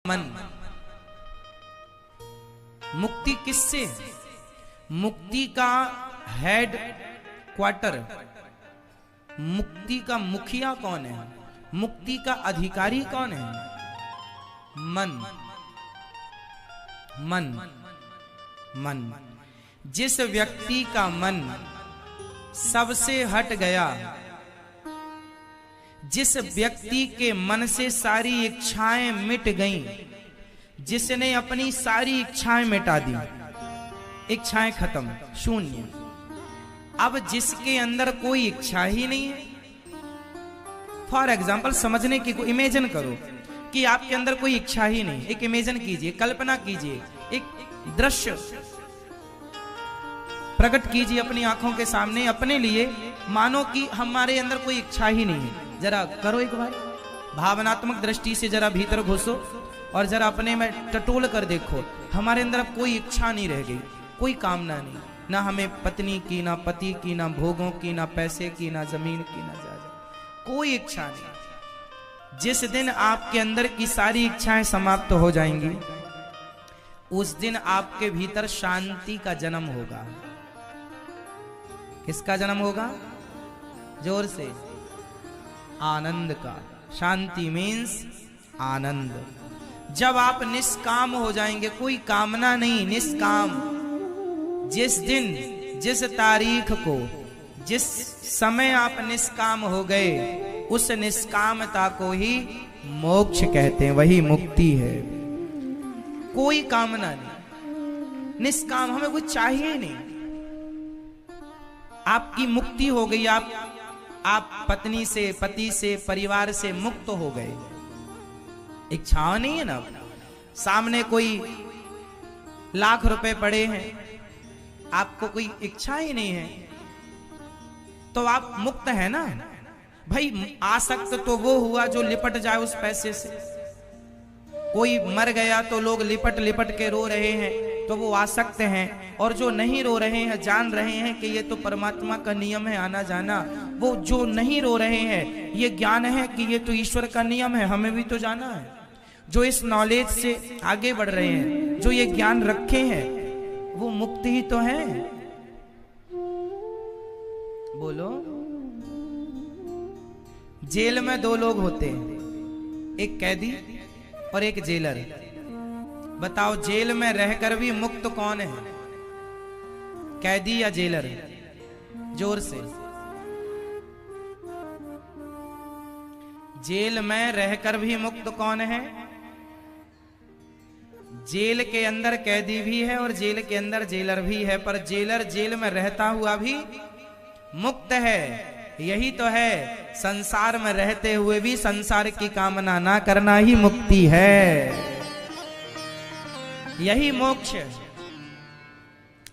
मन। मुक्ति किससे? मुक्ति का हेड क्वार्टर, मुक्ति का मुखिया कौन है? मुक्ति का अधिकारी कौन है? मन। मन मन जिस व्यक्ति का मन सबसे हट गया, जिस व्यक्ति के मन से सारी इच्छाएं मिट गईं, जिसने अपनी सारी इच्छाएं मिटा दी, इच्छाएं खत्म, शून्य। अब जिसके अंदर कोई इच्छा ही नहीं है, फॉर एग्जाम्पल समझने की, इमेजिन करो कि आपके अंदर कोई इच्छा ही नहीं। एक इमेजिन कीजिए, कल्पना कीजिए, एक दृश्य प्रकट कीजिए अपनी आंखों के सामने अपने लिए, मानो कि हमारे अंदर कोई इच्छा ही नहीं है। जरा करो एक बार, भावनात्मक दृष्टि से जरा भीतर घुसो और जरा अपने में टटोल कर देखो, हमारे अंदर अब कोई इच्छा नहीं रह गई, कोई कामना नहीं, ना हमें पत्नी की, ना पति की, ना भोगों की, ना पैसे की, ना जमीन की, ना जायदाद, कोई इच्छा नहीं। जिस दिन आपके अंदर की सारी इच्छाएं समाप्त हो जाएंगी, उस दिन आपके भीतर शांति का जन्म होगा। किसका जन्म होगा? जोर से, आनंद का। शांति मीन्स आनंद। जब आप निष्काम हो जाएंगे, कोई कामना नहीं, निष्काम। जिस दिन, जिस तारीख को, जिस समय आप निष्काम हो गए, उस निष्कामता को ही मोक्ष कहते हैं, वही मुक्ति है। कोई कामना नहीं, निष्काम, हमें कुछ चाहिए नहीं। आपकी मुक्ति हो गई, आप पत्नी से, पति से, परिवार से मुक्त हो गए। इच्छा नहीं है ना। सामने कोई लाख रुपए पड़े हैं, आपको कोई इच्छा ही नहीं है, तो आप मुक्त है ना भाई। आसक्त तो वो हुआ जो लिपट जाए उस पैसे से। कोई मर गया तो लोग लिपट लिपट के रो रहे हैं, तो वो आसक्त हैं। और जो नहीं रो रहे हैं, जान रहे हैं कि ये तो परमात्मा का नियम है आना जाना, वो जो नहीं रो रहे हैं, ये ज्ञान है कि ये तो ईश्वर का नियम है, हमें भी तो जाना है। जो इस नॉलेज से आगे बढ़ रहे हैं, जो ये ज्ञान रखे हैं, वो मुक्त ही तो है। बोलो। जेल में दो लोग होते हैं, एक कैदी और एक जेलर। बताओ, जेल में रहकर भी मुक्त कौन है? कैदी या जेलर? जोर से। जेल में रहकर भी मुक्त कौन है? जेल के अंदर कैदी भी है और जेल के अंदर जेलर भी है, पर जेलर जेल में रहता हुआ भी मुक्त है। यही तो है, संसार में रहते हुए भी संसार की कामना ना करना ही मुक्ति है, यही मोक्ष।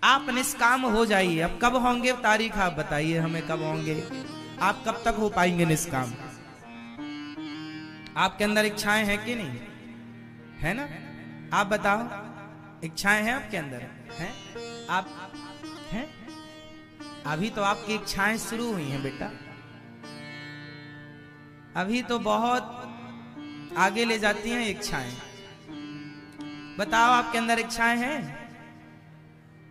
आप निष्काम हो जाइए। अब कब होंगे तारीख आप बताइए हमें, कब होंगे? आप कब तक हो पाएंगे निष्काम? आपके अंदर इच्छाएं हैं कि नहीं? है ना? आप बताओ, इच्छाएं हैं आपके अंदर? हैं? आप हैं? अभी तो आपकी इच्छाएं शुरू हुई हैं बेटा, अभी तो बहुत आगे ले जाती हैं इच्छाएं। बताओ, आपके अंदर इच्छाएं हैं?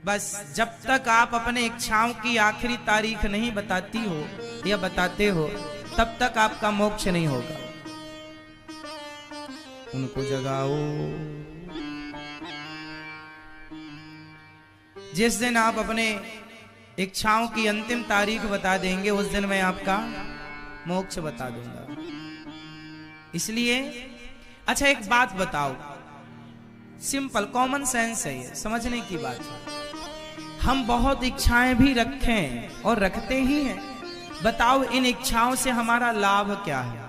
बस जब तक आप अपने इच्छाओं की आखिरी तारीख नहीं बताती हो या बताते हो, तब तक आपका मोक्ष नहीं होगा। उनको जगाओ। जिस दिन आप अपने इच्छाओं की अंतिम तारीख बता देंगे, उस दिन मैं आपका मोक्ष बता दूंगा। इसलिए अच्छा एक बात बताओ, सिंपल कॉमन सेंस है ये, समझने की बात है। हम बहुत इच्छाएं भी रखें और रखते ही हैं, बताओ इन इच्छाओं से हमारा लाभ क्या है?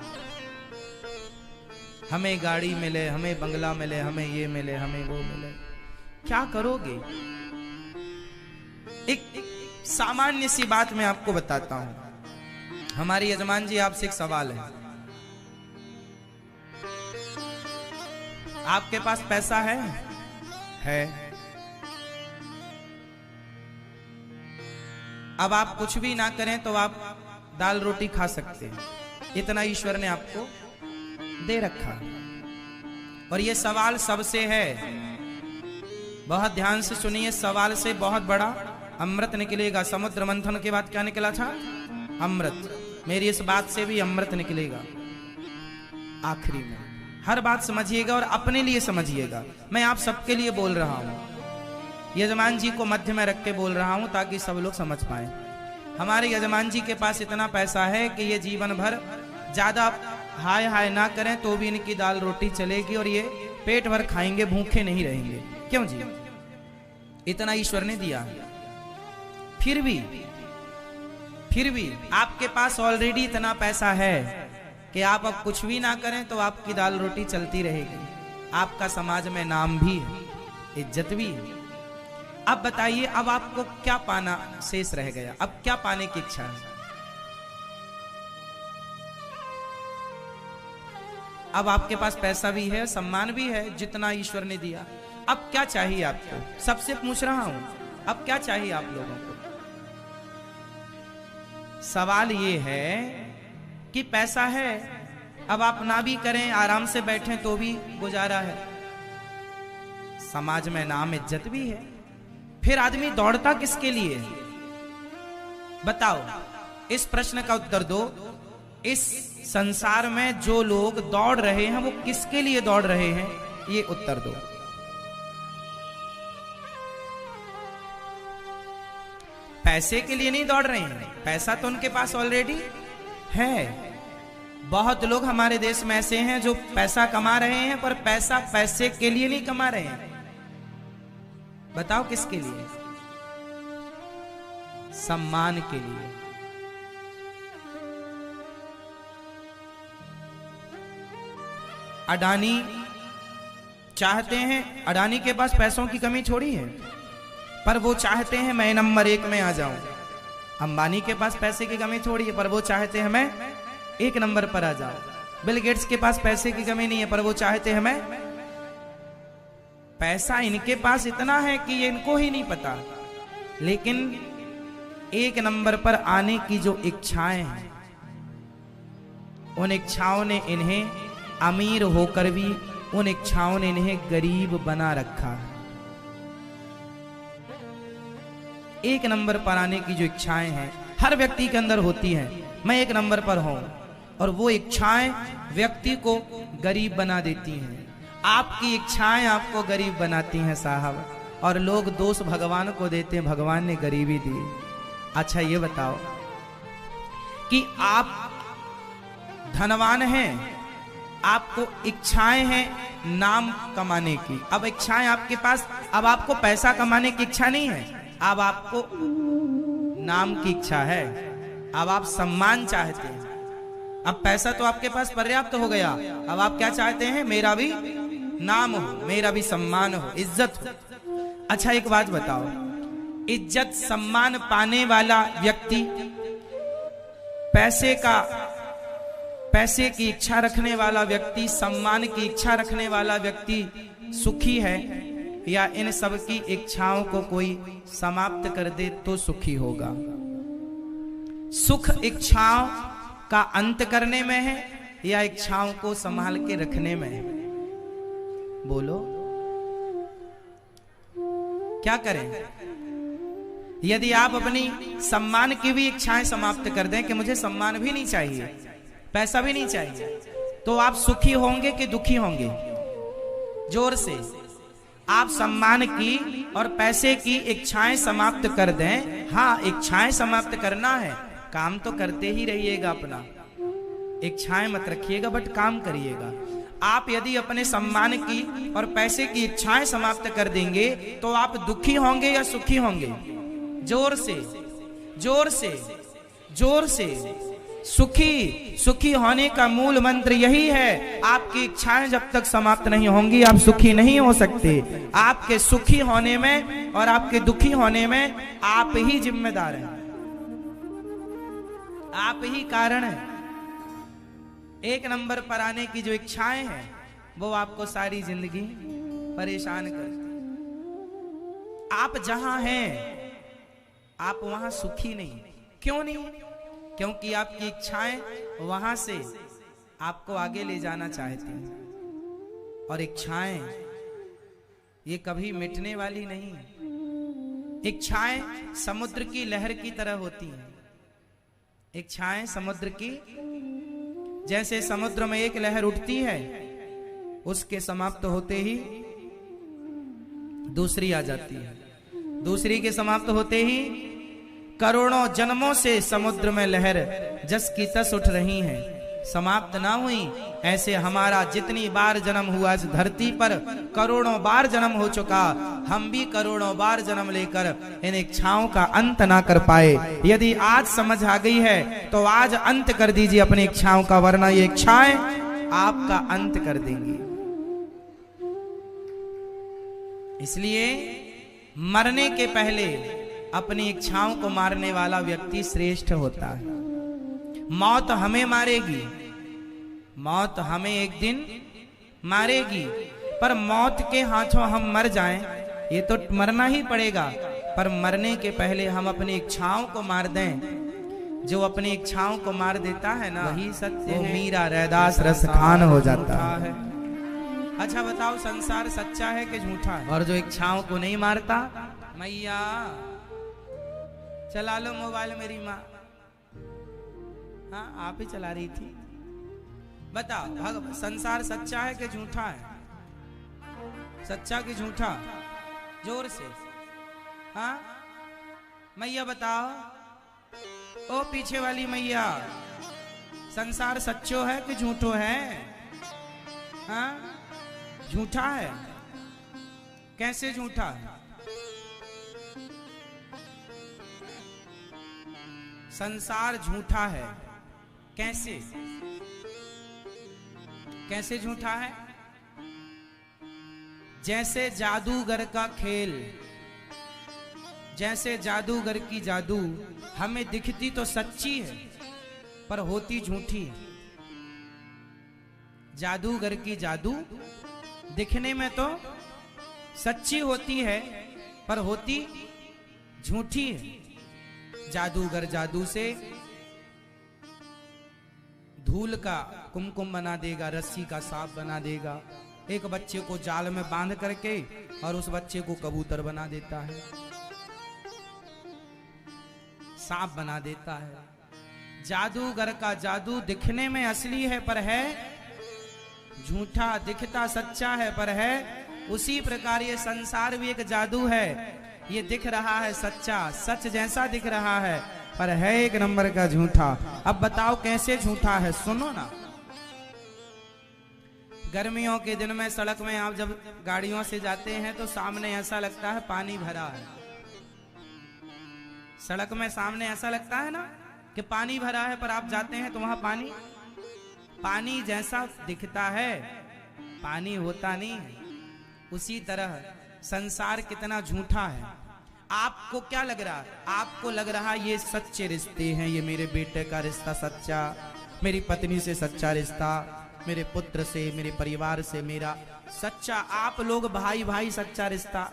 हमें गाड़ी मिले, हमें बंगला मिले, हमें ये मिले, हमें वो मिले, क्या करोगे? एक सामान्य सी बात मैं आपको बताता हूं। हमारी यजमान जी, आपसे एक सवाल है। आपके पास पैसा है? अब आप कुछ भी ना करें तो आप दाल रोटी खा सकते हैं, इतना ईश्वर ने आपको दे रखा। और ये सवाल सबसे है, बहुत ध्यान से सुनिए। सवाल से बहुत बड़ा अमृत निकलेगा। समुद्र मंथन के बाद क्या निकला था? अमृत। मेरी इस बात से भी अमृत निकलेगा आखिरी में। हर बात समझिएगा और अपने लिए समझिएगा। मैं आप सबके लिए बोल रहा हूं, यजमान जी को मध्य में रख के बोल रहा हूं ताकि सब लोग समझ पाए। हमारे यजमान जी के पास इतना पैसा है कि ये जीवन भर ज्यादा हाय हाय ना करें तो भी इनकी दाल रोटी चलेगी और ये पेट भर खाएंगे, भूखे नहीं रहेंगे। क्यों जी? इतना ईश्वर ने दिया है। फिर भी आपके पास ऑलरेडी इतना पैसा है कि आप अब कुछ भी ना करें तो आपकी दाल रोटी चलती रहेगी। आपका समाज में नाम भी है, इज्जत भी है। अब बताइए, अब आपको क्या पाना शेष रह गया? अब क्या पाने की इच्छा है? अब आपके पास पैसा भी है, सम्मान भी है, जितना ईश्वर ने दिया। अब क्या चाहिए आपको? सबसे पूछ रहा हूं, अब क्या चाहिए आप लोगों को? सवाल ये है कि पैसा है, अब आप ना भी करें, आराम से बैठें तो भी गुजारा है, समाज में नाम इज्जत भी है। फिर आदमी दौड़ता किसके लिए? बताओ, इस प्रश्न का उत्तर दो। इस संसार में जो लोग दौड़ रहे हैं वो किसके लिए दौड़ रहे हैं? ये उत्तर दो। पैसे के लिए नहीं दौड़ रहे हैं, पैसा तो उनके पास ऑलरेडी है। बहुत लोग हमारे देश में ऐसे हैं जो पैसा कमा रहे हैं, पर पैसा पैसे के लिए नहीं कमा रहे हैं। बताओ किसके लिए? सम्मान के लिए। अडानी चाहते हैं, अडानी के पास पैसों की कमी थोड़ी है, पर वो चाहते हैं मैं नंबर 1 में आ जाऊं। अंबानी के पास पैसे की कमी थोड़ी है, पर वो चाहते हैं मैं 1 नंबर पर आ जाऊं। बिल गेट्स के पास पैसे की कमी नहीं है, पर वो चाहते हैं मैं। पैसा इनके पास इतना है कि ये इनको ही नहीं पता, लेकिन 1 नंबर पर आने की जो इच्छाएं हैं, उन इच्छाओं ने इन्हें अमीर होकर भी, उन इच्छाओं ने इन्हें गरीब बना रखा है। 1 नंबर पर आने की जो इच्छाएं हैं हर व्यक्ति के अंदर होती हैं, मैं 1 नंबर पर हूं, और वो इच्छाएं व्यक्ति को गरीब बना देती हैं। आपकी इच्छाएं आपको गरीब बनाती हैं साहब, और लोग दोष भगवान को देते हैं, भगवान ने गरीबी दी। अच्छा ये बताओ कि आप धनवान हैं, आपको इच्छाएं हैं नाम कमाने की। अब इच्छाएं आपके पास, अब आपको पैसा कमाने की इच्छा नहीं है, अब आपको नाम की इच्छा है, अब आप सम्मान चाहते हैं। अब पैसा तो आपके पास पर्याप्त हो गया, अब आप क्या चाहते हैं? मेरा भी नाम हो, मेरा भी सम्मान हो, इज्जत हो। अच्छा एक बात बताओ, इज्जत सम्मान पाने वाला व्यक्ति, पैसे की इच्छा रखने वाला व्यक्ति, सम्मान की इच्छा रखने वाला व्यक्ति सुखी है, या इन सब की इच्छाओं को कोई समाप्त कर दे तो सुखी होगा? सुख इच्छाओं का अंत करने में है या इच्छाओं को संभाल के रखने में है? बोलो क्या करें? यदि आप अपनी सम्मान की भी इच्छाएं समाप्त कर दें कि मुझे सम्मान भी नहीं चाहिए, पैसा भी नहीं चाहिए, तो आप सुखी होंगे कि दुखी होंगे? जोर से। आप सम्मान की और पैसे की इच्छाएं समाप्त कर दें। हाँ, इच्छाएं समाप्त करना है, काम तो करते ही रहिएगा अपना, इच्छाएं मत रखिएगा, बट काम करिएगा। आप यदि अपने सम्मान की और पैसे की इच्छाएं समाप्त कर देंगे तो आप दुखी होंगे या सुखी होंगे? जोर से, जोर से, जोर से। सुखी होने का मूल मंत्र यही है। आपकी इच्छाएं जब तक समाप्त नहीं होंगी आप सुखी नहीं हो सकते। आपके सुखी होने में और आपके दुखी होने में आप ही जिम्मेदार हैं, आप ही कारण हैं। 1 नंबर पर आने की जो इच्छाएं हैं वो आपको सारी जिंदगी परेशान करती। आप जहां हैं आप वहां सुखी नहीं। क्यों नहीं? क्योंकि आपकी इच्छाएं वहां से आपको आगे ले जाना चाहती हैं। और इच्छाएं ये कभी मिटने वाली नहीं है। इच्छाएं समुद्र की लहर की तरह होती हैं। इच्छाएं समुद्र की, जैसे समुद्र में एक लहर उठती है, उसके समाप्त होते ही दूसरी आ जाती है, दूसरी के समाप्त होते ही करोड़ों जन्मों से समुद्र में लहर जस की तस उठ रही हैं, समाप्त ना हुई। ऐसे हमारा जितनी बार जन्म हुआ इस धरती पर, करोड़ों बार जन्म हो चुका, हम भी करोड़ों बार जन्म लेकर इन इच्छाओं का अंत ना कर पाए। यदि आज समझ आ गई है तो आज अंत कर दीजिए अपनी इच्छाओं का, वरना ये इच्छाएं आपका अंत कर देंगी। इसलिए मरने के पहले अपनी इच्छाओं को मारने वाला व्यक्ति श्रेष्ठ होता है। मौत हमें मारेगी, मौत हमें एक दिन मारेगी, पर मौत के हाथों हम मर जाएं ये तो मरना ही पड़ेगा, पर मरने के पहले हम अपनी इच्छाओं को मार दें। जो अपनी इच्छाओं को मार देता है ना, वही सत्य है। मीरा रैदास रस खान हो जाता है। अच्छा बताओ, संसार सच्चा है कि झूठा है? और जो इच्छाओं को नहीं मारता, मैया चला लो मोबाइल, मेरी माँ। हाँ, आप ही चला रही थी। बताओ संसार सच्चा है कि झूठा है? सच्चा कि झूठा? जोर से हाँ मैया बताओ। ओ पीछे वाली मैया, संसार सच्चो है कि झूठो है? हाँ झूठा है। कैसे झूठा है? संसार झूठा है। कैसे कैसे झूठा है? जैसे जादूगर का खेल, जैसे जादूगर की जादू हमें दिखती तो सच्ची है पर होती झूठी है। जादूगर की जादू दिखने में तो सच्ची होती है पर होती झूठी है। जादूगर जादू से धूल का कुमकुम बना देगा, रस्सी का सांप बना देगा, एक बच्चे को जाल में बांध करके और उस बच्चे को कबूतर बना देता है, सांप बना देता है। जादूगर का जादू दिखने में असली है पर है झूठा, दिखता सच्चा है पर है। उसी प्रकार ये संसार भी एक जादू है। ये दिख रहा है सच्चा, सच जैसा दिख रहा है पर है एक नंबर का झूठा। अब बताओ कैसे झूठा है? सुनो ना। गर्मियों के दिन में सड़क में आप जब गाड़ियों से जाते हैं तो सामने ऐसा लगता है पानी भरा है। सड़क में सामने ऐसा लगता है ना कि पानी भरा है, पर आप जाते हैं तो वहां पानी जैसा दिखता है, पानी होता नहीं है। उसी तरह संसार कितना झूठा है। आपको क्या लग रहा है? आपको लग रहा है ये सच्चे रिश्ते हैं, ये मेरे बेटे का रिश्ता सच्चा, मेरी पत्नी से सच्चा रिश्ता, मेरे पुत्र से, मेरे परिवार से मेरा सच्चा, आप लोग भाई भाई सच्चा रिश्ता,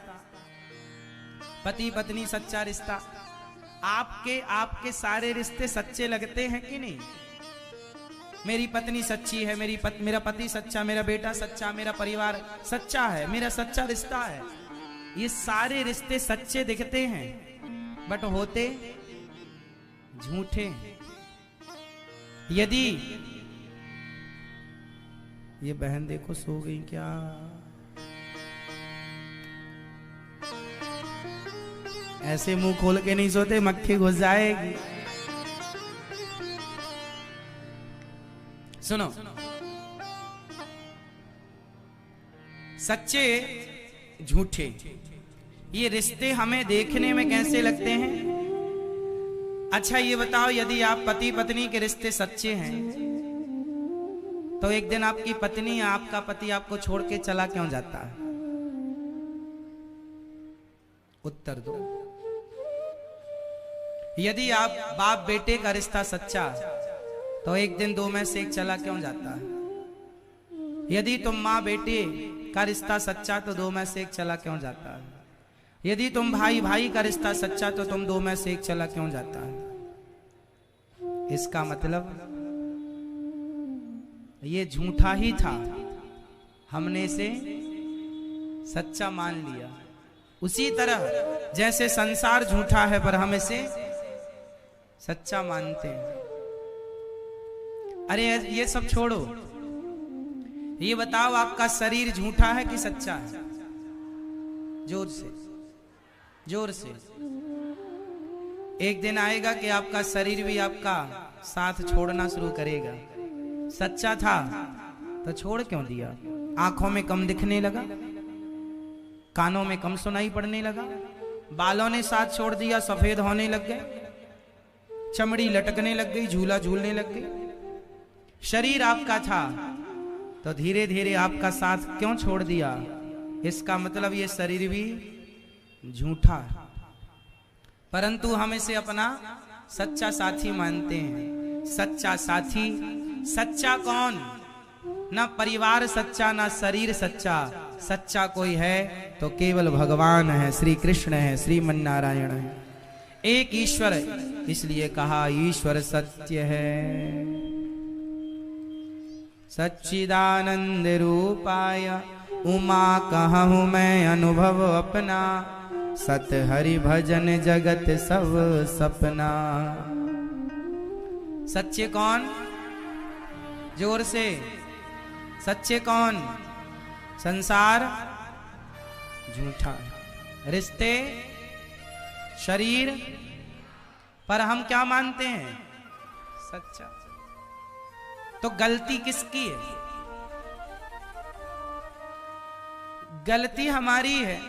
पति पत्नी सच्चा रिश्ता, आपके सारे रिश्ते सच्चे लगते हैं कि नहीं? मेरी पत्नी सच्ची है, मेरा पति सच्चा, मेरा बेटा सच्चा, मेरा परिवार सच्चा है, मेरा सच्चा रिश्ता है। ये सारे रिश्ते सच्चे दिखते हैं बट होते झूठे। यदि ये बहन देखो सो गई क्या? ऐसे मुंह खोल के नहीं सोते, मक्खी घुस जाएगी। सुनो, सच्चे झूठे ये रिश्ते हमें देखने में कैसे लगते हैं? अच्छा ये बताओ, यदि आप पति पत्नी के रिश्ते सच्चे हैं तो एक दिन आपकी पत्नी या आपका पति आपको छोड़ के चला क्यों जाता है? उत्तर दो। यदि आप बाप बेटे का रिश्ता सच्चा तो एक दिन दो में से एक चला क्यों जाता है? यदि तुम माँ बेटे का रिश्ता सच्चा तो दो में से एक चला क्यों जाता है? यदि तुम भाई भाई का रिश्ता सच्चा तो तुम दो में से एक चला क्यों जाता है? इसका मतलब ये झूठा ही था। हमने इसे सच्चा मान लिया। उसी तरह जैसे संसार झूठा है पर हम इसे सच्चा मानते हैं। अरे ये सब छोड़ो, ये बताओ आपका शरीर झूठा है कि सच्चा है? जोर से, जोर से। एक दिन आएगा कि आपका शरीर भी आपका साथ छोड़ना शुरू करेगा। सच्चा था तो छोड़ क्यों दिया? आंखों में कम दिखने लगा, कानों में कम सुनाई पड़ने लगा, बालों ने साथ छोड़ दिया, सफेद होने लग गए, चमड़ी लटकने लग गई, झूला झूलने लग गई। शरीर आपका था तो धीरे धीरे आपका साथ क्यों छोड़ दिया? इसका मतलब ये शरीर भी झूठा है, परंतु हम इसे अपना सच्चा साथी मानते हैं। सच्चा साथी, सच्चा कौन? ना परिवार सच्चा, ना शरीर सच्चा। सच्चा कोई है तो केवल भगवान है, श्री कृष्ण है, श्रीमन नारायण है, एक ईश्वर है। इसलिए कहा ईश्वर सत्य है। सच्चिदानंद रूपाय उमा कहूँ मैं अनुभव अपना, सत हरि भजन जगत सब सपना। सच्चे कौन? जोर से। सच्चे कौन? संसार झूठा, रिश्ते, शरीर, पर हम क्या मानते हैं? सच्चा। तो गलती किसकी है? गलती हमारी है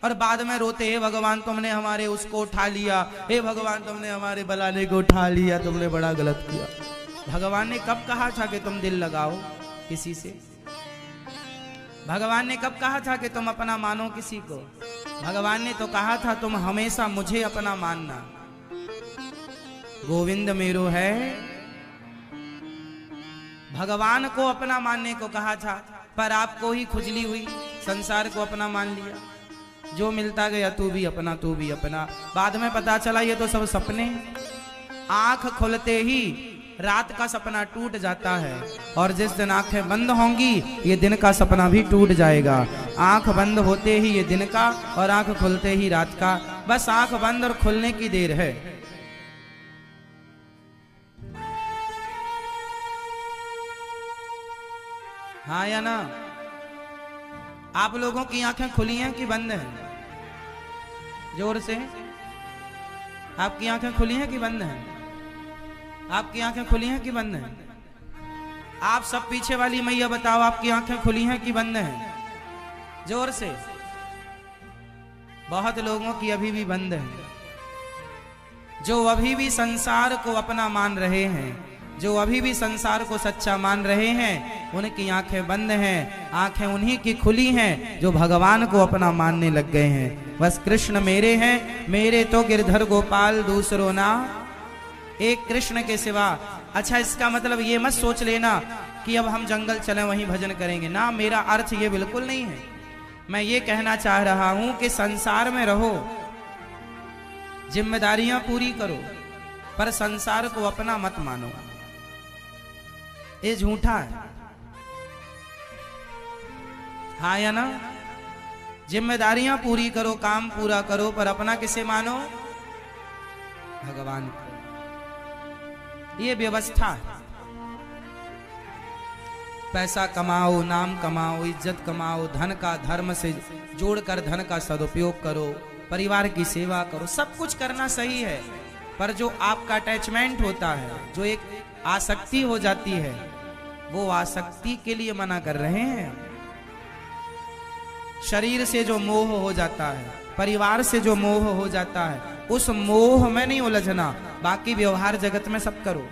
और बाद में रोते, हे भगवान तुमने हमारे उसको उठा लिया, हे भगवान तुमने हमारे बलाने को उठा लिया, तुमने बड़ा गलत किया। भगवान ने कब कहा था कि तुम दिल लगाओ किसी से? भगवान ने कब कहा था कि तुम अपना मानो किसी को? भगवान ने तो कहा था तुम हमेशा मुझे अपना मानना। गोविंद मेरो है, भगवान को अपना मानने को कहा था, पर आपको ही खुजली हुई, संसार को अपना मान लिया। जो मिलता गया तू भी अपना, तू भी अपना। बाद में पता चला ये तो सब सपने। आंख खुलते ही रात का सपना टूट जाता है, और जिस दिन आंखें बंद होंगी ये दिन का सपना भी टूट जाएगा। आंख बंद होते ही ये दिन का और आंख खुलते ही रात का, बस आंख बंद और खुलने की देर है। हाँ या ना? आप लोगों की आंखें खुली हैं कि बंद हैं? जोर से। आपकी आंखें खुली हैं कि बंद हैं? आपकी आंखें खुली हैं कि बंद हैं? आप सब पीछे वाली मैया बताओ, आपकी आंखें खुली हैं कि बंद हैं? जोर से। बहुत लोगों की अभी भी बंद है। जो अभी भी संसार को अपना मान रहे हैं, जो अभी भी संसार को सच्चा मान रहे हैं, उनकी आंखें बंद हैं। आंखें उन्हीं की खुली हैं जो भगवान को अपना मानने लग गए हैं। बस कृष्ण मेरे हैं, मेरे तो गिरधर गोपाल दूसरों ना, एक कृष्ण के सिवा। अच्छा, इसका मतलब ये मत सोच लेना कि अब हम जंगल चले वहीं भजन करेंगे ना, मेरा अर्थ ये बिल्कुल नहीं है। मैं ये कहना चाह रहा हूं कि संसार में रहो, जिम्मेदारियां पूरी करो, पर संसार को अपना मत मानो, ये झूठा है। हाँ या ना? जिम्मेदारियां पूरी करो, काम पूरा करो, पर अपना किसे मानो? भगवान को। ये व्यवस्था है। पैसा कमाओ, नाम कमाओ, इज्जत कमाओ, धन का धर्म से जोड़कर धन का सदुपयोग करो, परिवार की सेवा करो, सब कुछ करना सही है, पर जो आपका अटैचमेंट होता है, जो एक आसक्ति हो जाती है, वो आसक्ति के लिए मना कर रहे हैं। शरीर से जो मोह हो जाता है, परिवार से जो मोह हो जाता है, उस मोह में नहीं उलझना। बाकी व्यवहार जगत में सब करो,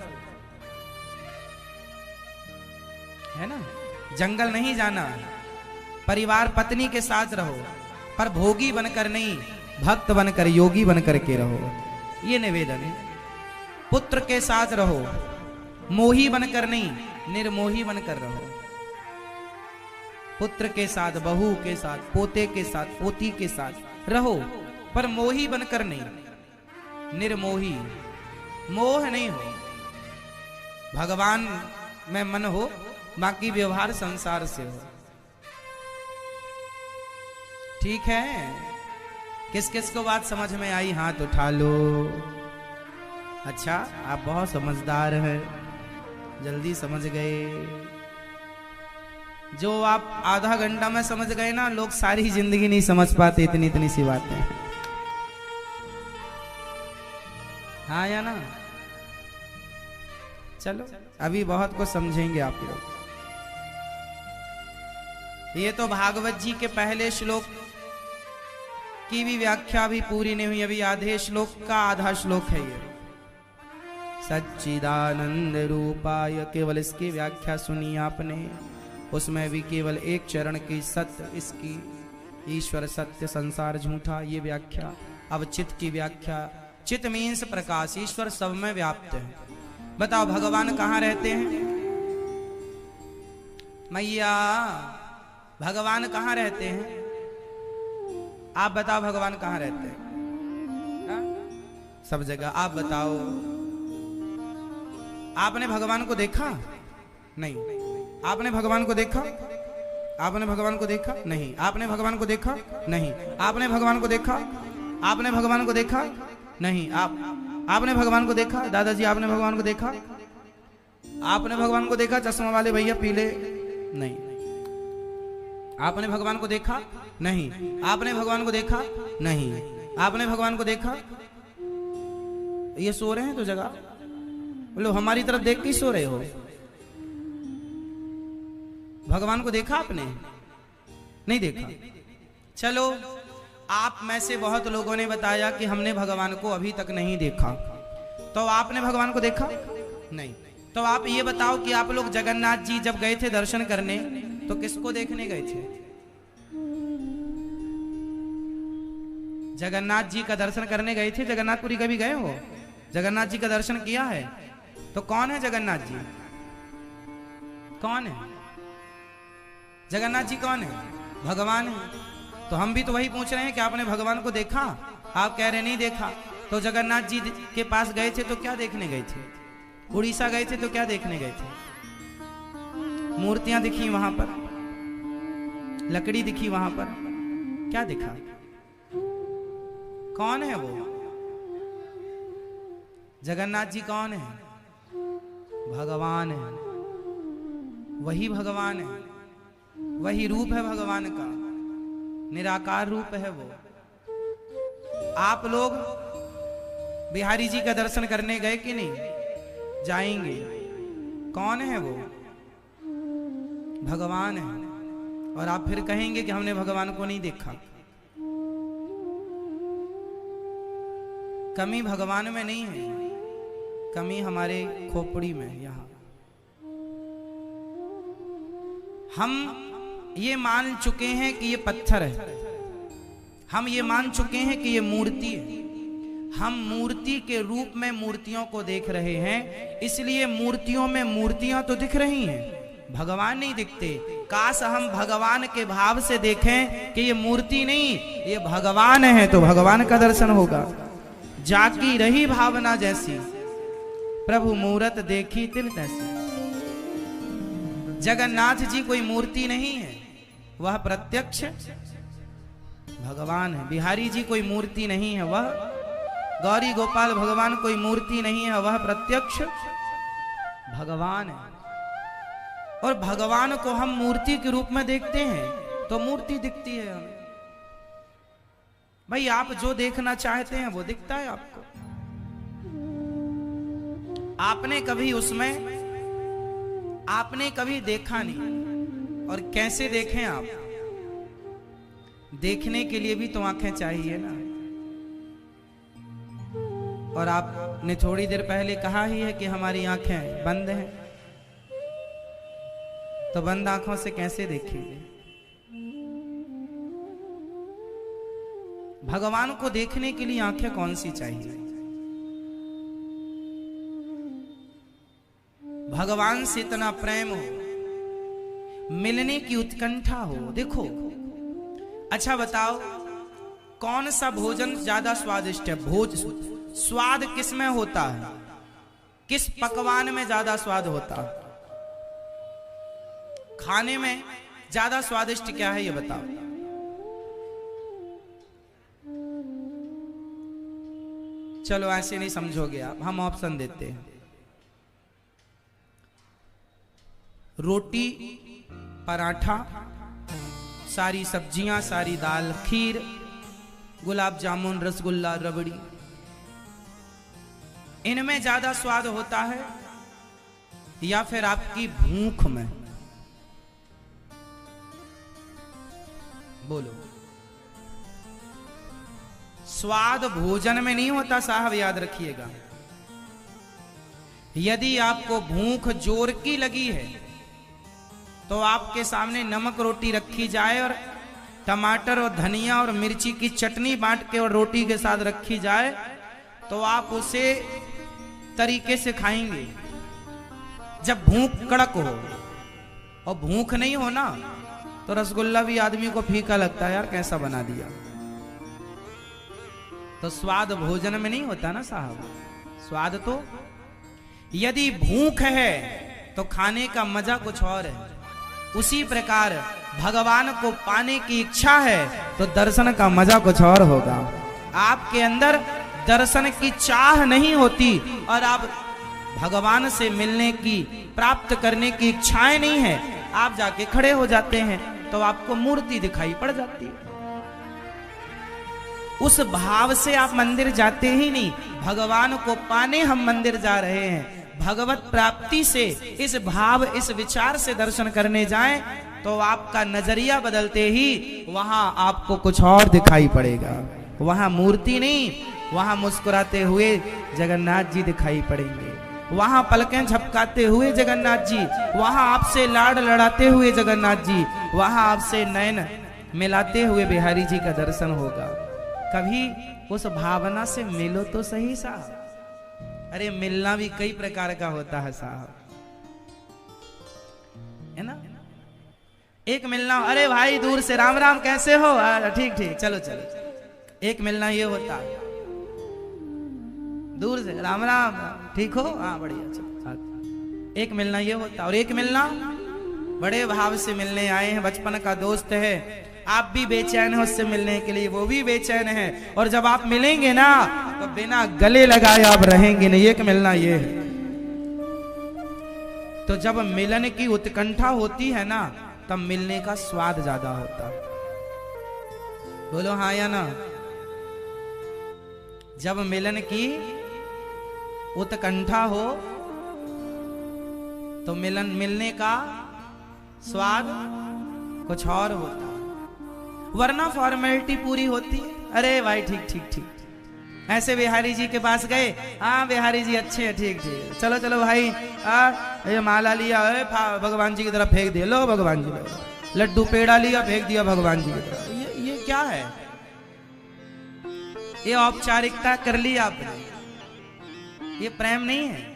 है ना? जंगल नहीं जाना, परिवार पत्नी के साथ रहो, पर भोगी बनकर नहीं, भक्त बनकर, योगी बनकर के रहो, ये निवेदन है। पुत्र के साथ रहो, मोही बनकर नहीं, निर्मोही बनकर रहो। पुत्र के साथ, बहू के साथ, पोते के साथ, पोती के साथ रहो, पर मोही बनकर नहीं, निर्मोही। मोह नहीं हो, भगवान में मन हो, बाकी व्यवहार संसार से हो। ठीक है, किस किस को बात समझ में आई हाथ उठा लो। अच्छा, आप बहुत समझदार हैं, जल्दी समझ गए। जो आप आधा घंटा में समझ गए ना, लोग सारी जिंदगी नहीं समझ पाते, इतनी इतनी सी बातें। हाँ या ना? चलो अभी बहुत कुछ समझेंगे आप लोग। ये तो भागवत जी के पहले श्लोक की भी व्याख्या भी पूरी नहीं हुई, अभी आधे श्लोक का आधा श्लोक है ये। सच्चिदानंद रूपाय, केवल इसकी व्याख्या सुनी आपने, उसमें भी केवल एक चरण की सत्य, इसकी ईश्वर सत्य संसार झूठा, ये व्याख्या। अब चित्त की व्याख्या। चित्त मीन्स प्रकाश, ईश्वर सब में व्याप्त है। बताओ भगवान कहाँ रहते हैं? मैया भगवान कहाँ रहते हैं? आप बताओ भगवान कहाँ रहते हैं? हा? सब जगह। आप बताओ, आपने भगवान को देखा? नहीं। आपने भगवान को देखा? आपने भगवान को देखा? नहीं। आपने भगवान को देखा? नहीं। आपने भगवान को देखा? आपने भगवान को देखा? नहीं। आपने भगवान को देखा? दादाजी आपने भगवान को देखा? आपने भगवान को देखा? चश्मा वाले भैया पीले? नहीं। आपने भगवान को देखा? नहीं। आपने भगवान को देखा? नहीं। आपने भगवान को देखा? ये सो रहे हैं तो जगह, बोलो हमारी तरफ देख के सो रहे हो। भगवान को देखा आपने? नहीं देखा। चलो, आप में से बहुत लोगों ने बताया कि हमने भगवान को अभी तक नहीं देखा, तो आपने भगवान को देखा? नहीं। तो आप ये बताओ कि आप लोग जगन्नाथ जी जब गए थे दर्शन करने, तो किसको देखने गए थे? जगन्नाथ जी का दर्शन करने गए थे। जगन्नाथपुरी कभी गए हो? जगन्नाथ जी का दर्शन किया है? तो कौन है जगन्नाथ जी? कौन है जगन्नाथ जी? कौन है? भगवान है। तो हम भी तो वही पूछ रहे हैं कि आपने भगवान को देखा? आप कह रहे नहीं देखा। तो जगन्नाथ जी के पास गए थे तो क्या देखने गए थे? उड़ीसा गए थे तो क्या देखने गए थे? मूर्तियां दिखी वहां पर, लकड़ी दिखी वहां पर, क्या दिखा? कौन है वो? जगन्नाथ जी कौन है? भगवान है। वही भगवान है, वही रूप है भगवान का, निराकार रूप है वो। आप लोग बिहारी जी का दर्शन करने गए कि नहीं? जाएंगे। कौन है वो? भगवान है। और आप फिर कहेंगे कि हमने भगवान को नहीं देखा। कमी भगवान में नहीं है, कमी हमारे खोपड़ी में। यहां हम ये मान चुके हैं कि ये पत्थर है, हम ये मान चुके हैं कि ये मूर्ति है। हम मूर्ति के रूप में मूर्तियों को देख रहे हैं, इसलिए मूर्तियों में मूर्तियां तो दिख रही हैं, भगवान नहीं दिखते। काश हम भगवान के भाव से देखें कि ये मूर्ति नहीं, ये भगवान है, तो भगवान का दर्शन होगा। जागी रही भावना जैसी, प्रभु मूरत देखी तिल तैसी। जगन्नाथ जी कोई मूर्ति नहीं है, वह प्रत्यक्ष भगवान है। बिहारी जी कोई मूर्ति नहीं है, वह गौरी गोपाल भगवान कोई मूर्ति नहीं है, वह प्रत्यक्ष भगवान है। और भगवान को हम मूर्ति के रूप में देखते हैं तो मूर्ति दिखती है हमें। भाई आप जो देखना चाहते हैं वो दिखता है आपको। आपने कभी उसमें, आपने कभी देखा नहीं, और कैसे देखें आप? देखने के लिए भी तो आंखें चाहिए ना। और आपने थोड़ी देर पहले कहा ही है कि हमारी आंखें बंद हैं, तो बंद आंखों से कैसे देखेंगे? भगवान को देखने के लिए आंखें कौन सी चाहिए? भगवान से इतना प्रेम हो, मिलने की उत्कंठा हो। देखो, अच्छा बताओ, कौन सा भोजन ज्यादा स्वादिष्ट है? स्वाद किस में होता है? किस पकवान में ज्यादा स्वाद होता है? खाने में ज्यादा स्वादिष्ट क्या है ये बताओ? चलो ऐसे नहीं समझोगे आप, हम ऑप्शन देते हैं। रोटी, पराठा, सारी सब्जियां, सारी दाल, खीर, गुलाब जामुन, रसगुल्ला, रबड़ी, इनमें ज्यादा स्वाद होता है या फिर आपकी भूख में? बोलो। स्वाद भोजन में नहीं होता साहब, याद रखिएगा। यदि आपको भूख जोर की लगी है तो आपके सामने नमक रोटी रखी जाए और टमाटर और धनिया और मिर्ची की चटनी बांट के और रोटी के साथ रखी जाए तो आप उसे तरीके से खाएंगे। जब भूख कड़क हो और भूख नहीं हो ना तो रसगुल्ला भी आदमी को फीका लगता है, यार कैसा बना दिया। तो स्वाद भोजन में नहीं होता ना साहब, स्वाद तो यदि भूख है तो खाने का मजा कुछ और है। उसी प्रकार भगवान को पाने की इच्छा है तो दर्शन का मजा कुछ और होगा। आपके अंदर दर्शन की चाह नहीं होती और आप भगवान से मिलने की, प्राप्त करने की इच्छाएं नहीं है, आप जाके खड़े हो जाते हैं तो आपको मूर्ति दिखाई पड़ जाती है। उस भाव से आप मंदिर जाते ही नहीं। भगवान को पाने हम मंदिर जा रहे हैं, भगवत प्राप्ति से इस भाव, इस विचार से दर्शन करने जाएं तो आपका नजरिया बदलते ही वहां आपको कुछ और दिखाई पड़ेगा। वहां मूर्ति नहीं, वहां मुस्कुराते हुए जगन्नाथ जी दिखाई पड़ेंगे, वहां पलकें झपकाते हुए जगन्नाथ जी, वहां आपसे लाड लड़ाते हुए जगन्नाथ जी, वहां आपसे नयन मिलाते हुए बिहारी जी का दर्शन होगा। कभी उस भावना से मिलो तो सही साहब। अरे मिलना भी कई प्रकार का होता है साहब, है ना। एक मिलना, अरे भाई दूर से राम राम कैसे हो, ठीक ठीक चलो चलो। एक मिलना ये होता है दूर से राम राम ठीक हो, हाँ बढ़िया चलो। एक मिलना ये होता, और एक मिलना बड़े भाव से मिलने आए हैं, बचपन का दोस्त है, आप भी बेचैन हैं उससे मिलने के लिए, वो भी बेचैन है, और जब आप मिलेंगे ना तो बिना गले लगाए आप रहेंगे नहीं। एक मिलना ये है। तो जब मिलन की उत्कंठा होती है ना तब मिलने का स्वाद ज्यादा होता है। बोलो हाँ या ना। जब मिलन की उत्कंठा हो तो मिलने का स्वाद कुछ और होता है, वरना फॉर्मेलिटी पूरी होती है। अरे भाई ठीक ठीक ठीक, ऐसे बिहारी जी के पास गए, हाँ बिहारी जी अच्छे हैं, ठीक ठीक चलो चलो भाई, ये माला लिया है भगवान जी की तरफ फेंक दिया, लो भगवान जी, लड्डू पेड़ा लिया फेंक दिया भगवान जी की तरफ। ये क्या है? ये औपचारिकता कर ली आपने, ये प्रेम नहीं है।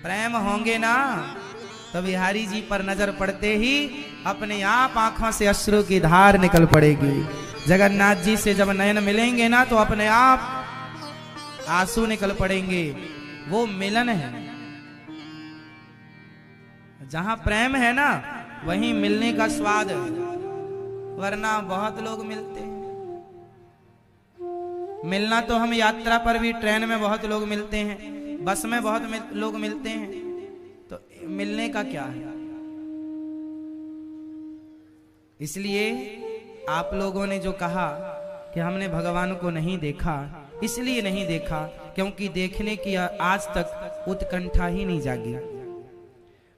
प्रेम होंगे ना तो बिहारी जी पर नजर पड़ते ही अपने आप आंखों से अश्रु की धार निकल पड़ेगी। जगन्नाथ जी से जब नयन मिलेंगे ना तो अपने आप आंसू निकल पड़ेंगे। वो मिलन है। जहां प्रेम है ना वहीं मिलने का स्वाद है, वरना बहुत लोग मिलते हैं। मिलना तो हम यात्रा पर भी, ट्रेन में बहुत लोग मिलते हैं, बस में बहुत लोग मिलते हैं, तो मिलने का क्या है? इसलिए आप लोगों ने जो कहा कि हमने भगवान को नहीं देखा, इसलिए नहीं देखा क्योंकि देखने की आज तक उत्कंठा ही नहीं जागी।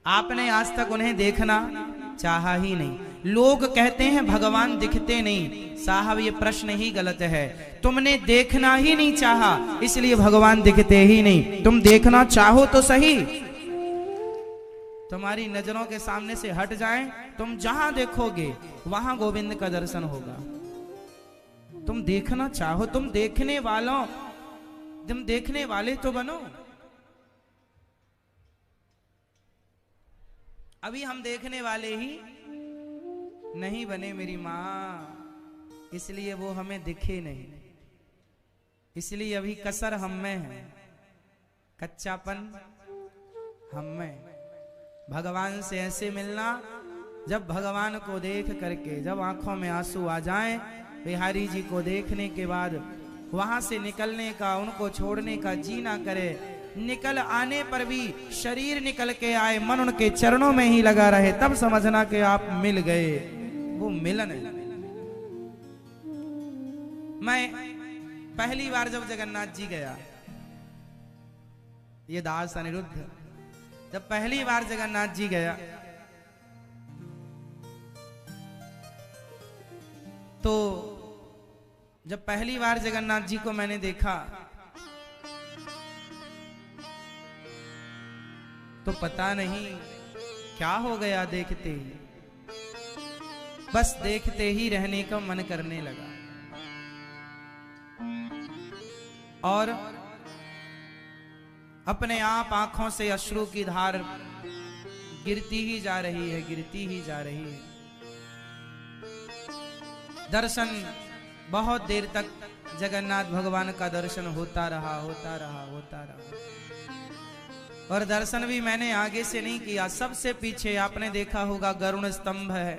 आपने आज तक उन्हें देखना चाहा ही नहीं। लोग कहते हैं भगवान दिखते नहीं, साहब ये प्रश्न ही गलत है। तुमने देखना ही नहीं चाहा इसलिए भगवान दिखते ही नहीं। तुम देखना चाहो तो सही, तुम्हारी नजरों के सामने से हट जाएं, तुम जहां देखोगे वहां गोविंद का दर्शन होगा। तुम देखना चाहो, तुम देखने वाले तो बनो। अभी हम देखने वाले ही नहीं बने मेरी माँ, इसलिए वो हमें दिखे नहीं, इसलिए अभी कसर हम में है, कच्चापन हम में। भगवान से ऐसे मिलना, जब भगवान को देख करके जब आंखों में आंसू आ जाएं, बिहारी जी को देखने के बाद वहां से निकलने का, उनको छोड़ने का जी ना करे। निकल आने पर भी शरीर निकल के आए, मन उनके चरणों में ही लगा रहे, तब समझना कि आप मिल गए। वो मिलन है। मैं पहली बार जब जगन्नाथ जी गया, ये दास अनिरुद्ध, जब पहली बार जगन्नाथ जी गया तो जब पहली बार जगन्नाथ जी को मैंने देखा तो पता नहीं क्या हो गया, देखते ही, बस देखते ही रहने का मन करने लगा। और अपने आप आंखों से अश्रु की धार गिरती ही जा रही है, गिरती ही जा रही है। दर्शन बहुत देर तक जगन्नाथ भगवान का दर्शन होता रहा, होता रहा, होता रहा। और दर्शन भी मैंने आगे से नहीं किया, सबसे पीछे आपने देखा होगा गरुड़ स्तंभ है,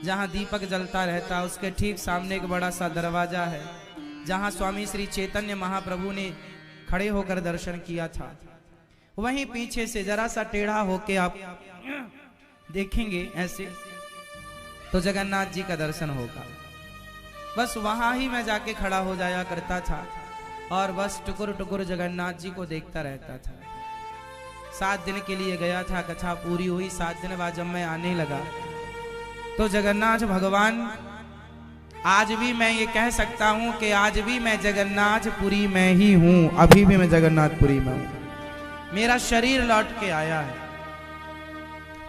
जहां दीपक जलता रहता, उसके ठीक सामने एक बड़ा सा दरवाजा है, जहां स्वामी श्री चैतन्य महाप्रभु ने खड़े होकर दर्शन किया था। वहीं पीछे से जरा सा टेढ़ा होके आप देखेंगे ऐसे तो जगन्नाथ जी का दर्शन होगा। बस वहां ही मैं जाके खड़ा हो जाया करता था और बस टुकुर टुकुर जगन्नाथ जी को देखता रहता था। 7 दिन के लिए गया था, कथा पूरी हुई। 7 दिन बाद जब मैं आने लगा तो जगन्नाथ भगवान, आज भी मैं ये कह सकता हूं कि आज भी मैं जगन्नाथपुरी में ही हूं, अभी भी मैं जगन्नाथपुरी में हूं। मेरा शरीर लौट के आया है,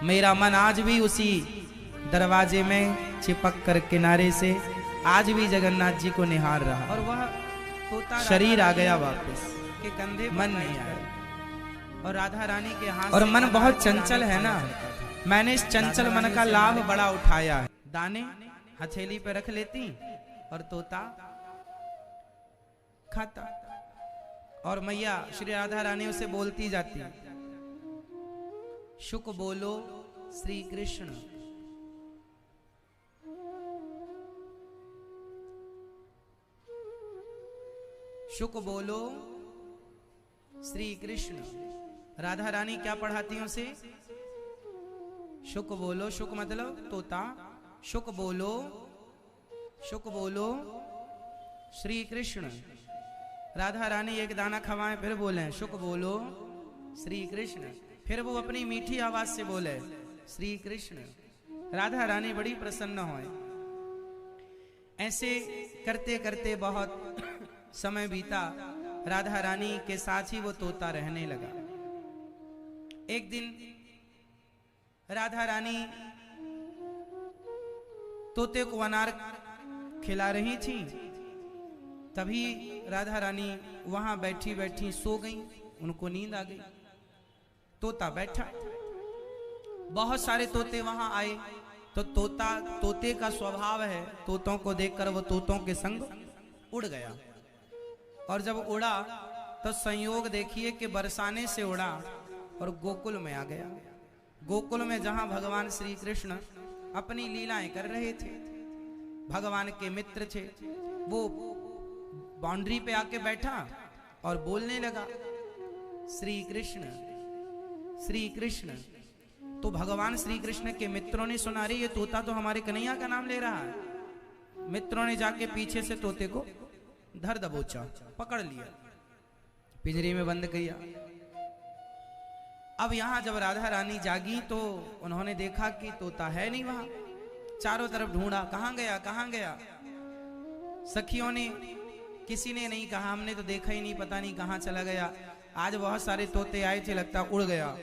मेरा मन आज भी उसी दरवाजे में चिपक कर किनारे से आज भी जगन्नाथ जी को निहार रहा। और वह शरीर आ गया वापस के कंधे, मन नहीं आया। और राधा रानी के हाथ, और मन बहुत चंचल है ना, मैंने इस चंचल मन का लाभ बड़ा उठाया है। दाने हथेली पे रख लेती और तोता खाता, और मैया श्री राधा रानी उसे बोलती जाती, शुक बोलो श्री कृष्ण, शुक बोलो श्री कृष्ण। राधा रानी क्या पढ़ाती उसे? शुक बोलो, शुक मतलब तोता, शुक बोलो, शुक बोलो श्री कृष्ण। राधा रानी एक दाना खवाएं फिर बोले शुक बोलो श्री कृष्ण, फिर वो अपनी मीठी आवाज से बोले श्री कृष्ण। राधा रानी बड़ी प्रसन्न हुए। ऐसे करते करते बहुत समय बीता, राधा रानी के साथ ही वो तोता रहने लगा। एक दिन राधा रानी तोते को अनार खिला रही थी, तभी राधा रानी वहां बैठी बैठी सो गई, उनको नींद आ गई। तोता बैठा, बहुत सारे तोते वहां आए तो तोते का स्वभाव है, तोतों को देखकर वो तोतों के संग उड़ गया। और जब उड़ा तो संयोग देखिए कि बरसाने से उड़ा और गोकुल में आ गया। गोकुल में जहां भगवान श्री कृष्ण अपनी लीलाएं कर रहे थे, भगवान के मित्र थे, वो बाउंड्री पे आके बैठा और बोलने लगा श्री कृष्ण श्री कृष्ण। तो भगवान श्री कृष्ण के मित्रों ने सुना, रही ये तोता तो हमारे कन्हैया का नाम ले रहा है। मित्रों ने जाके पीछे से तोते को धर दबोचा, पकड़ लिया, पिंजरे में बंद किया। अब यहां जब राधा रानी जागी तो उन्होंने देखा कि तोता है नहीं वहां। चारों तरफ ढूंढा, कहां गया कहां गया। सखियों ने, किसी ने नहीं कहा, हमने तो देखा ही नहीं, पता नहीं कहां चला गया। आज बहुत सारे तोते आए थे, लगता उड़ गया।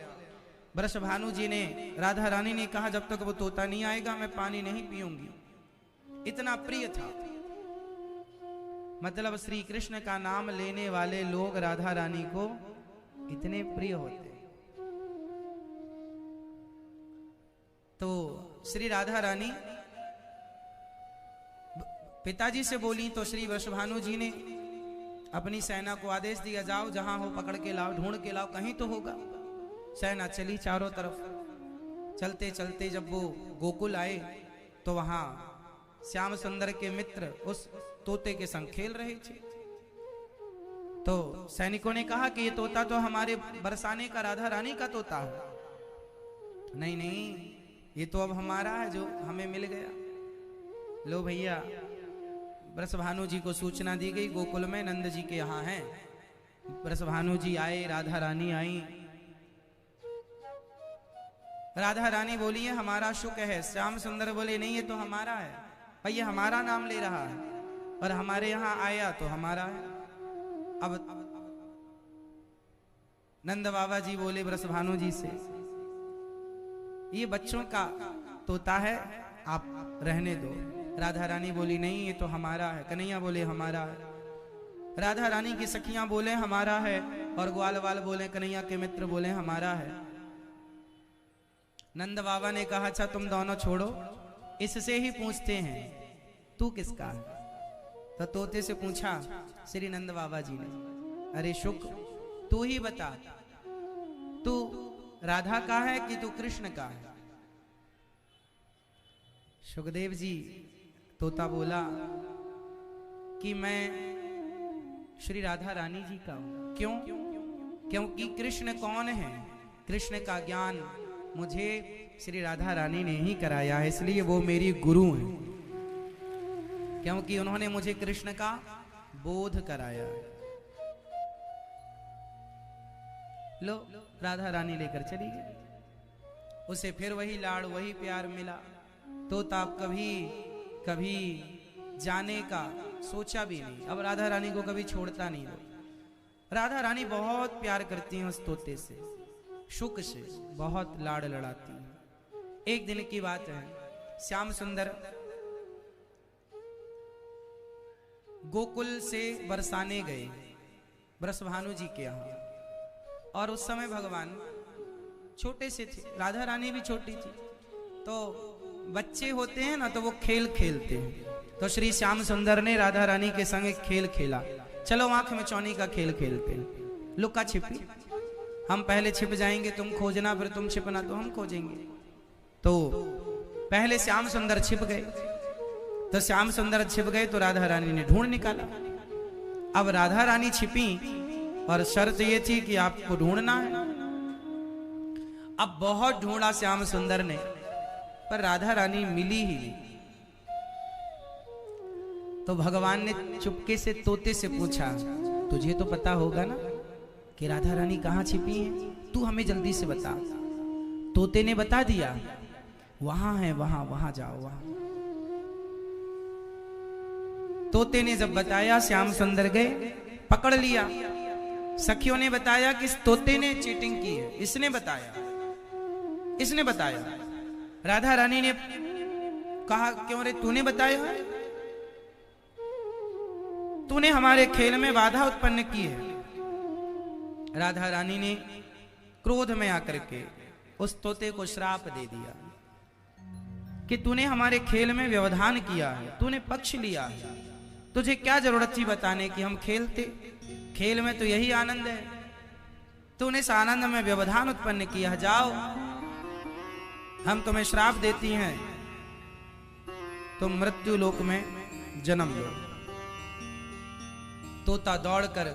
वृषभानु जी ने, राधा रानी ने कहा जब तक वो तोता नहीं आएगा मैं पानी नहीं पीऊंगी। इतना प्रिय था, मतलब श्री कृष्ण का नाम लेने वाले लोग राधा रानी को इतने प्रिय होते। तो श्री राधा रानी पिताजी से बोली तो श्री वृषभानु जी ने अपनी सेना को आदेश दिया, जाओ जहां हो पकड़ के लाओ, ढूंढ के लाओ, कहीं तो होगा। सेना चली चारों तरफ। चलते चलते जब वो गोकुल आए तो वहां श्याम सुंदर के मित्र उस तोते के संग खेल रहे थे। तो सैनिकों ने कहा कि ये तोता तो हमारे बरसाने का राधा रानी का तोता है। नहीं नहीं, ये तो अब हमारा है जो हमें मिल गया। लो भैया, वृषभानु जी को सूचना दी गई गोकुल में नंद जी के यहाँ हैं। वृषभानु जी आए, राधा रानी आई। राधा रानी बोली है हमारा शुक है। श्याम सुंदर बोले नहीं, ये तो हमारा है भाई, ये हमारा नाम ले रहा है और हमारे यहाँ आया तो हमारा है। अब नंद बाबा जी बोले वृषभानु जी से, ये बच्चों का तोता है, आप रहने दो। राधा रानी बोली नहीं, ये तो हमारा है। कन्हैया बोले हमारा है। राधा रानी की सखियां बोले हमारा है, और ग्वाल वाल बोले, कन्हैया के मित्र बोले हमारा है। नंद बाबा ने कहा अच्छा तुम दोनों छोड़ो, इससे ही पूछते हैं तू किसका है। तो तोते से पूछा श्री नंद बाबा जी ने, अरे शुक तू ही बता, तू राधा का है कि तू कृष्ण का है। सुखदेव जी, तोता बोला कि मैं श्री राधा रानी जी का हूं। क्यों? क्योंकि कृष्ण कौन है, कृष्ण का ज्ञान मुझे श्री राधा रानी ने ही कराया है, इसलिए वो मेरी गुरु हैं, क्योंकि उन्होंने मुझे कृष्ण का बोध कराया है। लो, राधा रानी लेकर चली गई। उसे फिर वही लाड़ वही प्यार मिला। तोता कभी कभी जाने का सोचा भी नहीं। अब राधा रानी को कभी छोड़ता नहीं। राधा रानी बहुत प्यार करती हैं उस तोते से, शुक से बहुत लाड़ लड़ाती हैं। एक दिन की बात है, श्याम सुंदर गोकुल से बरसाने गए वृषभानु जी के यहाँ, और उस समय भगवान छोटे से थे, राधा रानी भी छोटी थी। तो बच्चे होते हैं ना, तो वो खेल खेलते हैं। तो श्री श्याम सुंदर ने राधा रानी के संग एक खेल खेला। चलो आंख में चौनी का खेल खेलते हैं, लुका छिपी। हम पहले छिप जाएंगे, तुम खोजना, फिर तुम छिपना, तो हम खोजेंगे। तो पहले श्याम सुंदर छिप गए। तो श्याम सुंदर छिप गए तो राधा रानी ने ढूंढ निकाला। अब राधा रानी छिपी और शर्त ये थी कि आपको ढूंढना है। अब बहुत ढूंढा श्याम सुंदर ने, पर राधा रानी मिली ही नहीं। तो भगवान ने चुपके से तोते से पूछा, तुझे तो पता होगा ना कि राधा रानी कहाँ छिपी है, तू हमें जल्दी से बता। तोते ने बता दिया, वहां है, वहां वहां जाओ वहां। तोते ने जब बताया, श्याम सुंदर गए, पकड़ लिया। सखियों ने बताया कि इस तोते ने चीटिंग की है, इसने बताया, इसने बताया। राधा रानी ने कहा क्यों रे, तूने बताया है, तूने हमारे खेल में बाधा उत्पन्न की है। राधा रानी ने क्रोध में आकर के उस तोते को श्राप दे दिया कि तूने हमारे खेल में व्यवधान किया है, तूने पक्ष लिया है, तुझे क्या जरूरत थी बताने की हम खेलते। खेल में तो यही आनंद है, तूने इस आनंद में व्यवधान उत्पन्न किया। जाओ, हम तुम्हें श्राप देती हैं, तुम मृत्यु लोक में जन्म लो। तोता दौड़कर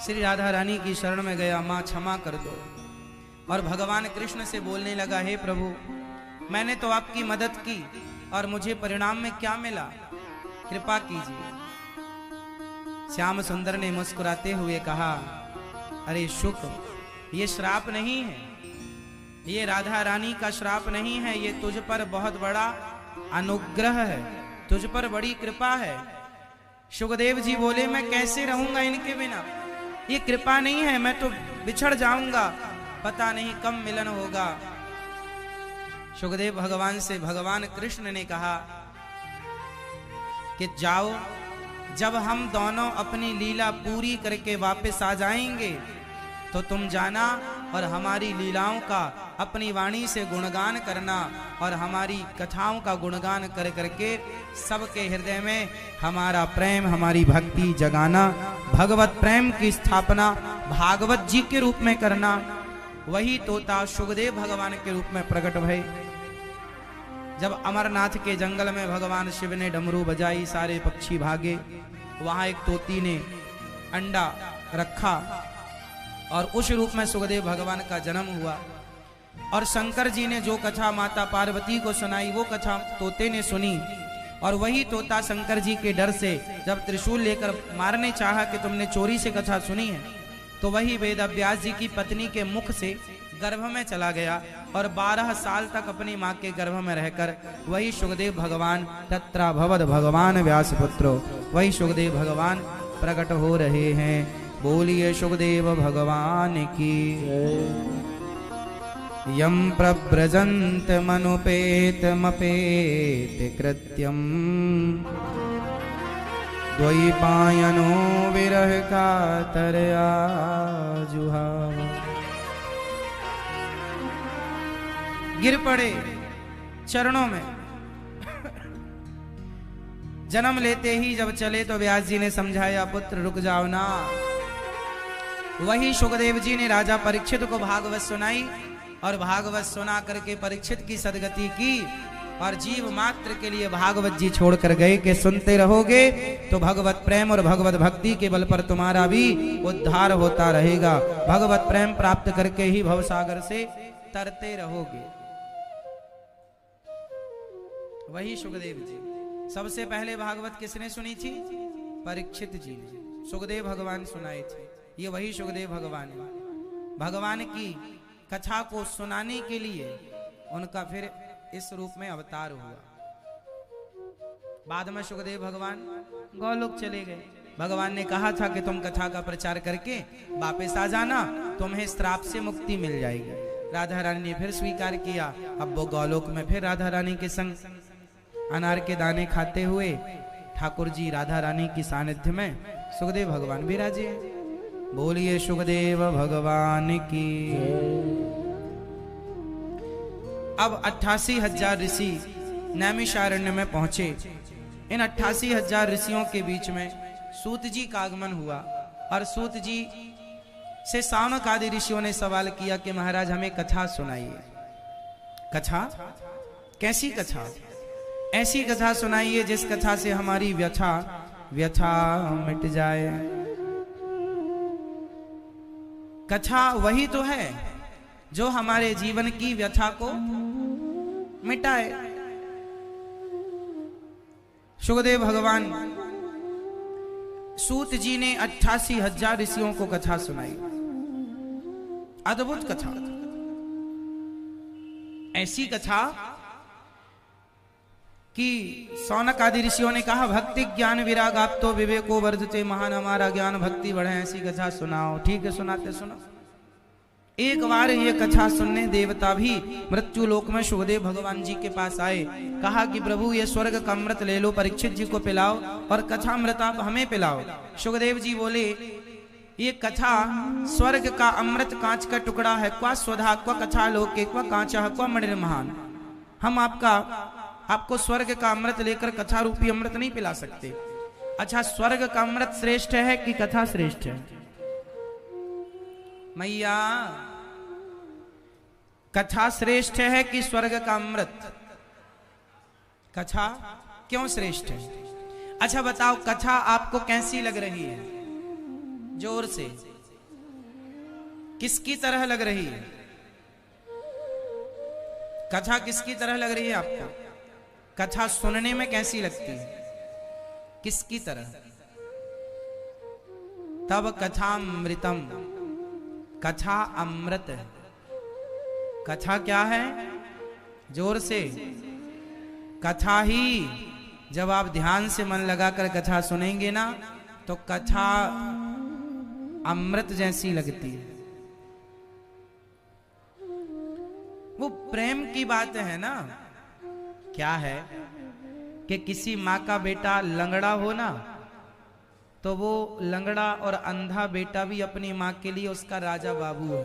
श्री राधा रानी की शरण में गया, मां क्षमा कर दो। और भगवान कृष्ण से बोलने लगा, हे प्रभु, मैंने तो आपकी मदद की और मुझे परिणाम में क्या मिला, कृपा कीजिए। श्याम सुंदर ने मुस्कुराते हुए कहा, अरे शुक, ये श्राप नहीं है, ये राधा रानी का श्राप नहीं है, ये तुझ पर बहुत बड़ा अनुग्रह है, तुझ पर बड़ी कृपा है। सुखदेव जी बोले, मैं कैसे रहूंगा इनके बिना, ये कृपा नहीं है, मैं तो बिछड़ जाऊंगा, पता नहीं कब मिलन होगा। सुखदेव भगवान से भगवान कृष्ण ने कहा कि जाओ, जब हम दोनों अपनी लीला पूरी करके वापस आ जाएंगे तो तुम जाना और हमारी लीलाओं का अपनी वाणी से गुणगान करना, और हमारी कथाओं का गुणगान कर करके सबके हृदय में हमारा प्रेम, हमारी भक्ति जगाना, भगवत प्रेम की स्थापना भागवत जी के रूप में करना। वही तोता सुखदेव भगवान के रूप में प्रकट भय। जब अमरनाथ के जंगल में भगवान शिव ने डमरू बजाई, सारे पक्षी भागे, वहां एक तोती ने अंडा रखा और उस रूप में सुखदेव भगवान का जन्म हुआ। और शंकर जी ने जो कथा माता पार्वती को सुनाई वो कथा तोते ने सुनी, और वही तोता शंकर जी के डर से जब त्रिशूल लेकर मारने चाहा कि तुमने चोरी से कथा सुनी है, तो वही वेद व्यास जी की पत्नी के मुख से गर्भ में चला गया और 12 साल तक अपनी माँ के गर्भ में रहकर वही सुखदेव भगवान तत्रा भवद भगवान व्यास पुत्रो, वही सुखदेव भगवान प्रकट हो रहे हैं। बोलिए सुखदेव भगवान की। यम प्रव्रजंत मनुपेत मपेत कृत्यम द्वैपायनो विरह कातरया जुहाव। गिर पड़े चरणों में। जन्म लेते ही जब चले तो व्यास जी ने समझाया, पुत्र रुक जाओ ना। वही सुखदेव जी ने राजा परीक्षित को भागवत सुनाई और भागवत सुना करके परीक्षित की सदगति की और जीव मात्र के लिए भागवत जी छोड़ कर गए कि सुनते रहोगे तो भगवत प्रेम और भगवत भक्ति के बल पर तुम्हारा भी उद्धार होता रहेगा। भगवत प्रेम प्राप्त करके ही भवसागर से तरते रहोगे। वही सुखदेव जी। सबसे पहले भागवत किसने सुनी थी? परीक्षित जी ने। सुखदेव भगवान सुनाए थे। ये वही सुखदेव भगवान है। भगवान की कथा को सुनाने के लिए उनका फिर इस रूप में अवतार हुआ। बाद में सुखदेव भगवान गौलोक चले गए। भगवान ने कहा था कि तुम कथा का प्रचार करके वापस आ जाना, तुम्हें श्राप से मुक्ति मिल जाएगी। राधा रानी ने फिर स्वीकार किया। अब वो गौलोक में फिर राधा रानी के संग अनार के दाने खाते हुए ठाकुर जी राधा रानी की सानिध्य में सुखदेव भगवान विराजे। बोलिए सुखदेव भगवान की। अब 88,000 ऋषि नैमिषारण्य में पहुंचे। इन 88,000 ऋषियों के बीच में सूत जी का आगमन हुआ और सूत जी से सावक आदि ऋषियों ने सवाल किया कि महाराज हमें कथा सुनाइए। कथा? कैसी कथा? ऐसी कथा सुनाइए जिस कथा से हमारी व्यथा मिट जाए। कथा वही तो है जो हमारे जीवन की व्यथा को मिटाए। सुखदेव भगवान सूत जी ने 88,000 ऋषियों को कथा सुनाई। अद्भुत कथा। ऐसी कथा कि सौनक आदि ऋषियों ने कहा भक्ति ज्ञान विराग आप तो विवेको वर्धते, महान हमारा ज्ञान भक्ति बढ़े, ऐसी कथा सुनाओ। ठीक है सुनाते सुनो। एक बार ये कथा सुनने देवता भी मृत्यु लोक में सुखदेव भगवान जी के पास आए। कहा कि प्रभु ये स्वर्ग का अमृत ले लो, परीक्षित जी को पिलाओ और कथा अमृत आप हमें पिलाओ। सुखदेव जी बोले ये कथा स्वर्ग का अमृत कांच का टुकड़ा है, क्वा स्वधा क्वा कथा लोके क्वा कांचा क्वा मणिर्महान। हम आपको स्वर्ग का अमृत लेकर कथा रूपी अमृत नहीं पिला सकते। अच्छा स्वर्ग का अमृत श्रेष्ठ है कि कथा श्रेष्ठ है? मैया कथा श्रेष्ठ है कि स्वर्ग का अमृत? कथा क्यों श्रेष्ठ है? अच्छा बताओ कथा आपको कैसी लग रही है? जोर से। किसकी तरह लग रही है? कथा किसकी तरह लग रही है आपको? कथा सुनने में कैसी लगती है? किसकी तरह? तब कथामृतम। कथा अमृत है। कथा क्या है? जोर से। कथा ही जब आप ध्यान से मन लगाकर कथा सुनेंगे ना तो कथा अमृत जैसी लगती है। वो प्रेम की बात है ना। क्या है कि किसी माँ का बेटा लंगड़ा हो ना तो वो लंगड़ा और अंधा बेटा भी अपनी माँ के लिए उसका राजा बाबू है।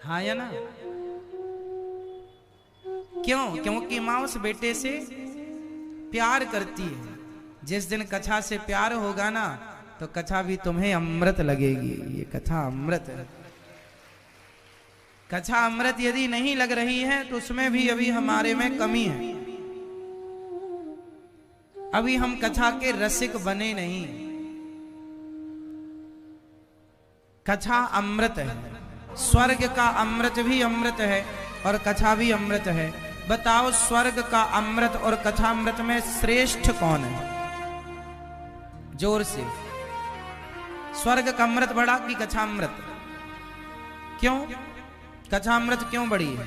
हाँ या ना? क्यों? क्योंकि माँ उस बेटे से प्यार करती है। जिस दिन कथा से प्यार होगा ना तो कथा भी तुम्हें अमृत लगेगी। ये कथा अमृत है। कथा अमृत यदि नहीं लग रही है तो उसमें भी अभी हमारे में कमी है, अभी हम कथा के रसिक बने नहीं। कथा अमृत है, स्वर्ग का अमृत भी अमृत है और कथा भी अमृत है। बताओ स्वर्ग का अमृत और कथामृत में श्रेष्ठ कौन है? जोर से। स्वर्ग का अमृत बड़ा कि कथामृत? क्यों? कथामृत क्यों बड़ी है?